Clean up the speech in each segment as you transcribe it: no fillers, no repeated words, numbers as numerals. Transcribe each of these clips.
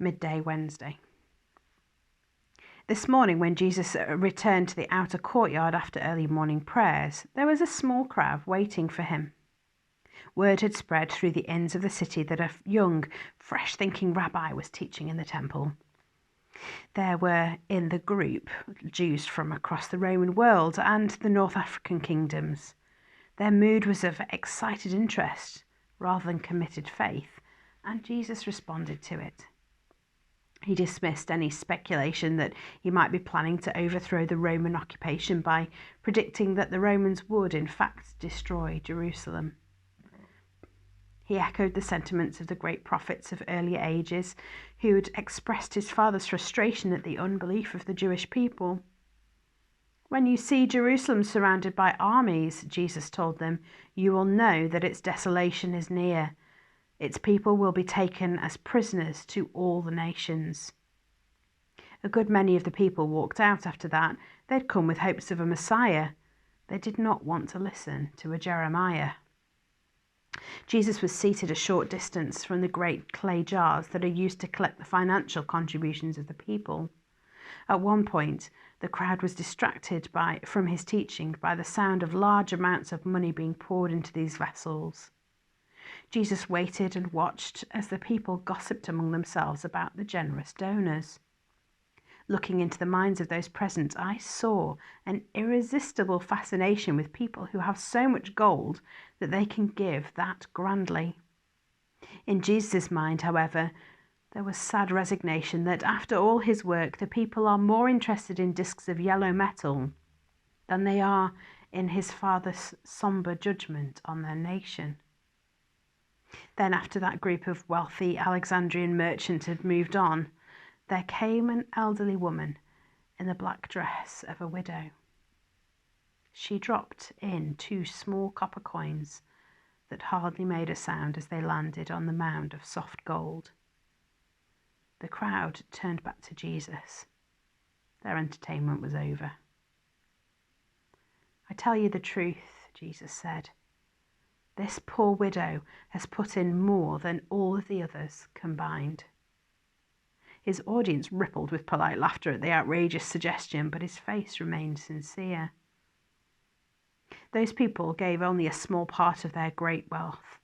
midday Wednesday. This morning, when Jesus returned to the outer courtyard after early morning prayers, there was a small crowd waiting for him. Word had spread through the inns of the city that a young, fresh-thinking rabbi was teaching in the temple. There were in the group Jews from across the Roman world and the North African kingdoms. Their mood was of excited interest rather than committed faith, and Jesus responded to it. He dismissed any speculation that he might be planning to overthrow the Roman occupation by predicting that the Romans would, in fact, destroy Jerusalem. He echoed the sentiments of the great prophets of earlier ages who had expressed his father's frustration at the unbelief of the Jewish people. "When you see Jerusalem surrounded by armies," Jesus told them, "you will know that its desolation is near. Its people will be taken as prisoners to all the nations." A good many of the people walked out after that. They'd come with hopes of a Messiah. They did not want to listen to a Jeremiah. Jesus was seated a short distance from the great clay jars that are used to collect the financial contributions of the people. At one point, the crowd was distracted from his teaching by the sound of large amounts of money being poured into these vessels. Jesus waited and watched as the people gossiped among themselves about the generous donors. Looking into the minds of those present, I saw an irresistible fascination with people who have so much gold that they can give that grandly. In Jesus' mind, however, there was sad resignation that after all his work, the people are more interested in discs of yellow metal than they are in his Father's sombre judgment on their nation. Then, after that group of wealthy Alexandrian merchants had moved on, there came an elderly woman in the black dress of a widow. She dropped in 2 small copper coins that hardly made a sound as they landed on the mound of soft gold. The crowd turned back to Jesus. Their entertainment was over. "I tell you the truth," Jesus said. "This poor widow has put in more than all of the others combined." His audience rippled with polite laughter at the outrageous suggestion, but his face remained sincere. Those people gave only a small part of their great wealth.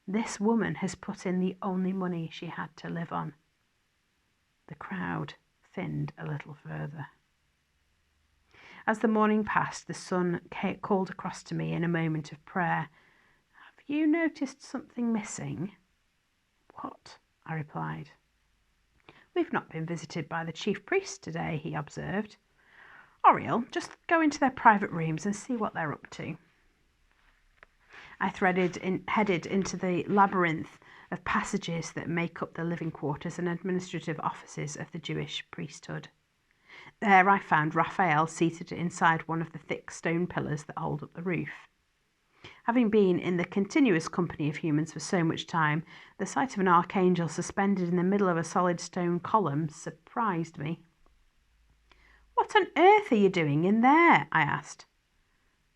This woman has put in the only money she had to live on. The crowd thinned a little further. As the morning passed, the sun called across to me in a moment of prayer. "Have you noticed something missing?" "What?" I replied. "We've not been visited by the chief priest today," he observed. "Oriel, just go into their private rooms and see what they're up to." I headed into the labyrinth of passages that make up the living quarters and administrative offices of the Jewish priesthood. There I found Raphael seated inside one of the thick stone pillars that hold up the roof. Having been in the continuous company of humans for so much time, the sight of an archangel suspended in the middle of a solid stone column surprised me. "What on earth are you doing in there?" I asked.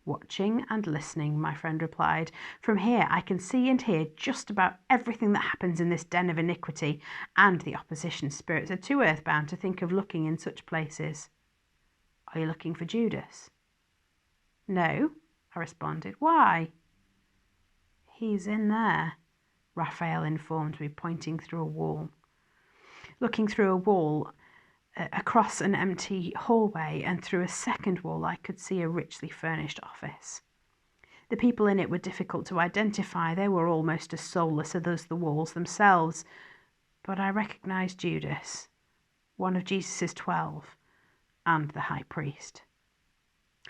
"Watching and listening," my friend replied. "From here I can see and hear just about everything that happens in this den of iniquity, and the opposition spirits are too earthbound to think of looking in such places." "Are you looking for Judas?" "No," I responded. "Why?" "He's in there," Raphael informed me, pointing through a wall. Looking through a wall, across an empty hallway and through a second wall, I could see a richly furnished office. The people in it were difficult to identify. They were almost as soulless as the walls themselves. But I recognized Judas, one of Jesus' 12, and the high priest.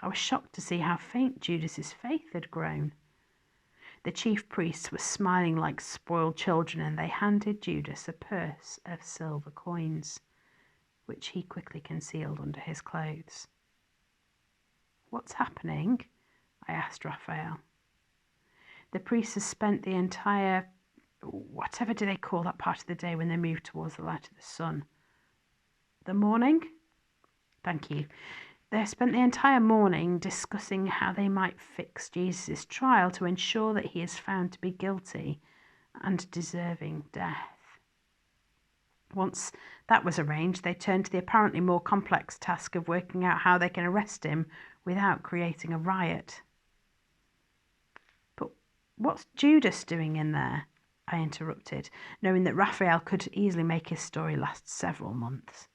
I was shocked to see how faint Judas's faith had grown. The chief priests were smiling like spoiled children, and they handed Judas a purse of silver coins, which he quickly concealed under his clothes. "What's happening?" I asked Raphael. "The priests have spent the entire, whatever do they call that part of the day when they move towards the light of the sun? The morning?" "Thank you. They've spent the entire morning discussing how they might fix Jesus' trial to ensure that he is found to be guilty and deserving death." Once that was arranged, they turned to the apparently more complex task of working out how they can arrest him without creating a riot. But what's Judas doing in there? I interrupted, knowing that Raphael could easily make his story last several months.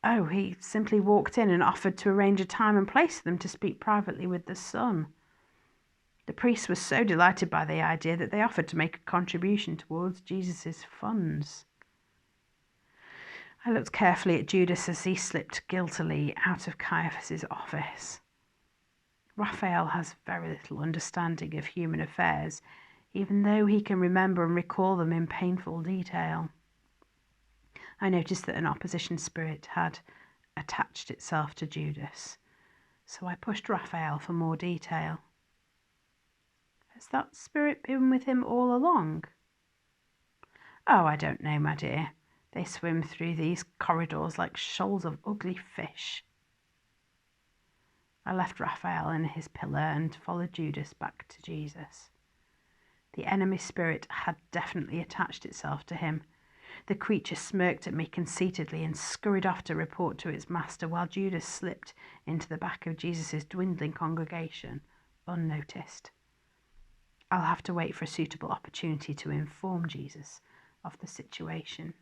Oh, he simply walked in and offered to arrange a time and place for them to speak privately with the son. The priest was so delighted by the idea that they offered to make a contribution towards Jesus' funds. I looked carefully at Judas as he slipped guiltily out of Caiaphas's office. Raphael has very little understanding of human affairs, even though he can remember and recall them in painful detail. I noticed that an opposition spirit had attached itself to Judas, so I pushed Raphael for more detail. Has that spirit been with him all along? Oh, I don't know, my dear. They swim through these corridors like shoals of ugly fish. I left Raphael in his pillar and followed Judas back to Jesus. The enemy spirit had definitely attached itself to him. The creature smirked at me conceitedly and scurried off to report to its master, while Judas slipped into the back of Jesus' dwindling congregation, unnoticed. I'll have to wait for a suitable opportunity to inform Jesus of the situation.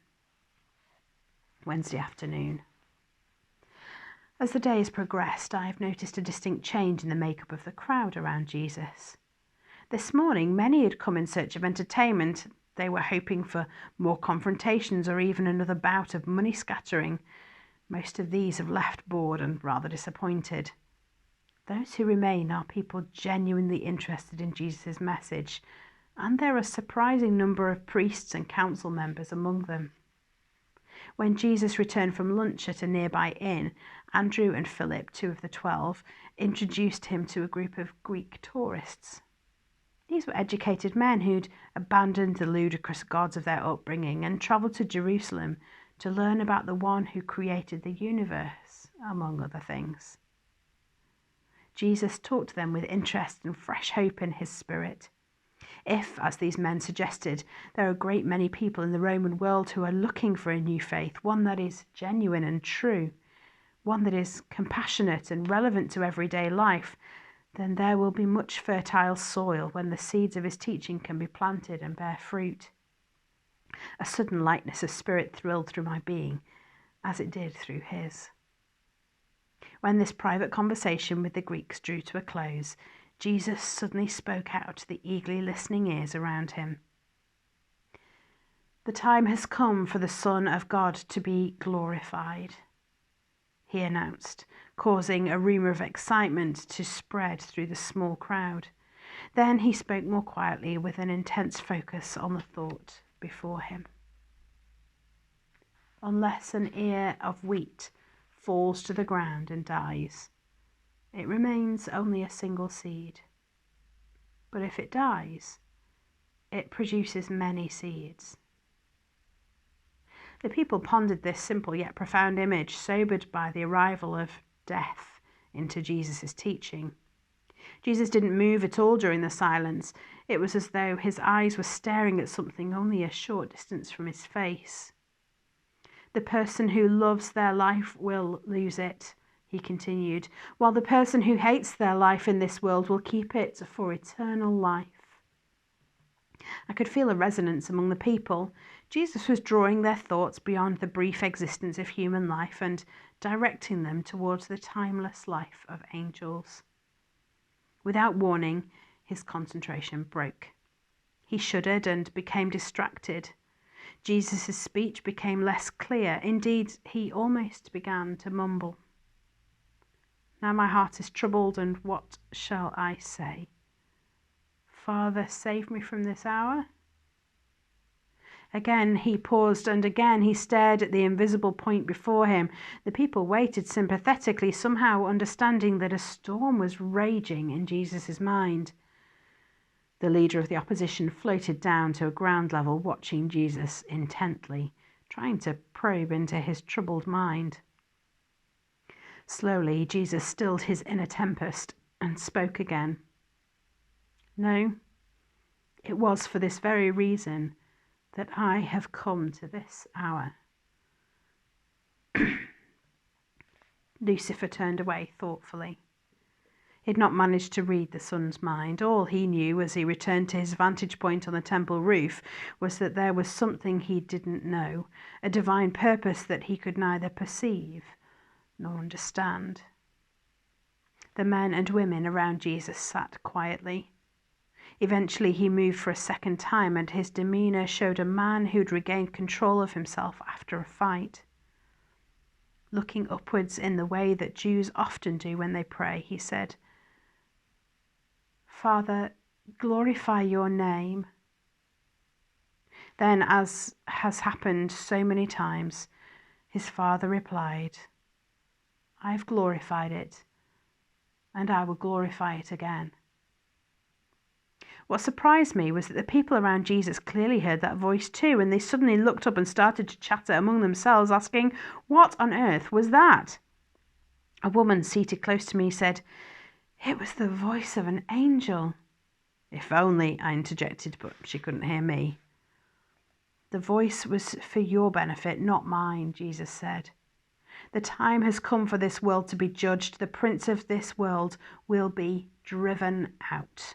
Wednesday afternoon. As the days progressed, I have noticed a distinct change in the makeup of the crowd around Jesus. This morning, many had come in search of entertainment. They were hoping for more confrontations or even another bout of money scattering. Most of these have left bored and rather disappointed. Those who remain are people genuinely interested in Jesus' message, and there are a surprising number of priests and council members among them. When Jesus returned from lunch at a nearby inn, Andrew and Philip, 2 of the 12, introduced him to a group of Greek tourists. These were educated men who'd abandoned the ludicrous gods of their upbringing and travelled to Jerusalem to learn about the one who created the universe, among other things. Jesus talked to them with interest and fresh hope in his spirit. If, as these men suggested, there are a great many people in the Roman world who are looking for a new faith, one that is genuine and true, one that is compassionate and relevant to everyday life, then there will be much fertile soil when the seeds of his teaching can be planted and bear fruit. A sudden lightness of spirit thrilled through my being, as it did through his. When this private conversation with the Greeks drew to a close, Jesus suddenly spoke out to the eagerly listening ears around him. The time has come for the Son of God to be glorified, he announced, causing a rumour of excitement to spread through the small crowd. Then he spoke more quietly with an intense focus on the thought before him. Unless an ear of wheat falls to the ground and dies, it remains only a single seed. But if it dies, it produces many seeds. The people pondered this simple yet profound image, sobered by the arrival of death into Jesus' teaching. Jesus didn't move at all during the silence. It was as though his eyes were staring at something only a short distance from his face. The person who loves their life will lose it, he continued, while the person who hates their life in this world will keep it for eternal life. I could feel a resonance among the people. Jesus was drawing their thoughts beyond the brief existence of human life and directing them towards the timeless life of angels. Without warning, his concentration broke. He shuddered and became distracted. Jesus' speech became less clear. Indeed, he almost began to mumble. Now my heart is troubled, and what shall I say? Father, save me from this hour. Again he paused, and again he stared at the invisible point before him. The people waited sympathetically, somehow understanding that a storm was raging in Jesus' mind. The leader of the opposition floated down to a ground level, watching Jesus intently, trying to probe into his troubled mind. Slowly, Jesus stilled his inner tempest and spoke again. No, it was for this very reason that I have come to this hour. Lucifer turned away thoughtfully. He had not managed to read the son's mind. All he knew as he returned to his vantage point on the temple roof was that there was something he didn't know, a divine purpose that he could neither perceive nor understand. The men and women around Jesus sat quietly. Eventually he moved for a second time, and his demeanour showed a man who'd regained control of himself after a fight. Looking upwards in the way that Jews often do when they pray, he said, "Father, glorify your name." Then, as has happened so many times, his father replied, "I've glorified it, and I will glorify it again." What surprised me was that the people around Jesus clearly heard that voice too, and they suddenly looked up and started to chatter among themselves, asking, "What on earth was that?" A woman seated close to me said, "It was the voice of an angel." "If only," I interjected, but she couldn't hear me. "The voice was for your benefit, not mine," Jesus said. "The time has come for this world to be judged. The prince of this world will be driven out."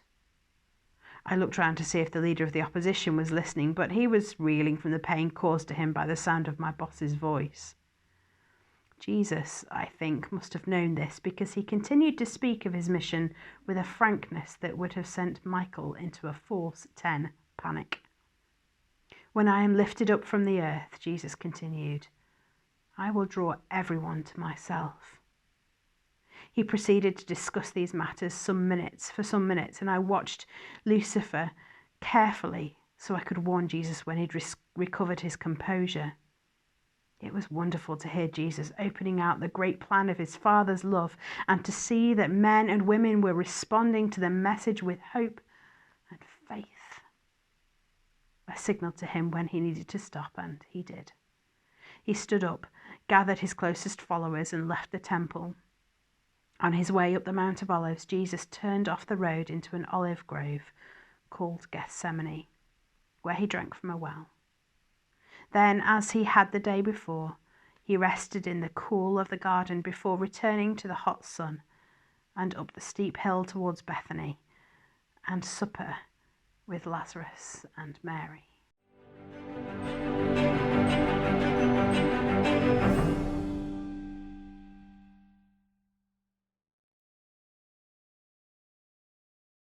I looked round to see if the leader of the opposition was listening, but he was reeling from the pain caused to him by the sound of my boss's voice. Jesus, I think, must have known this, because he continued to speak of his mission with a frankness that would have sent Michael into a Force 10 panic. "When I am lifted up from the earth," Jesus continued, "I will draw everyone to myself." He proceeded to discuss these matters for some minutes, and I watched Lucifer carefully so I could warn Jesus when he'd recovered his composure. It was wonderful to hear Jesus opening out the great plan of his Father's love, and to see that men and women were responding to the message with hope and faith. I signalled to him when he needed to stop, and he did. He stood up, gathered his closest followers, and left the temple. On his way up the Mount of Olives, Jesus turned off the road into an olive grove called Gethsemane, where he drank from a well. Then, as he had the day before, he rested in the cool of the garden before returning to the hot sun and up the steep hill towards Bethany and supper with Lazarus and Mary.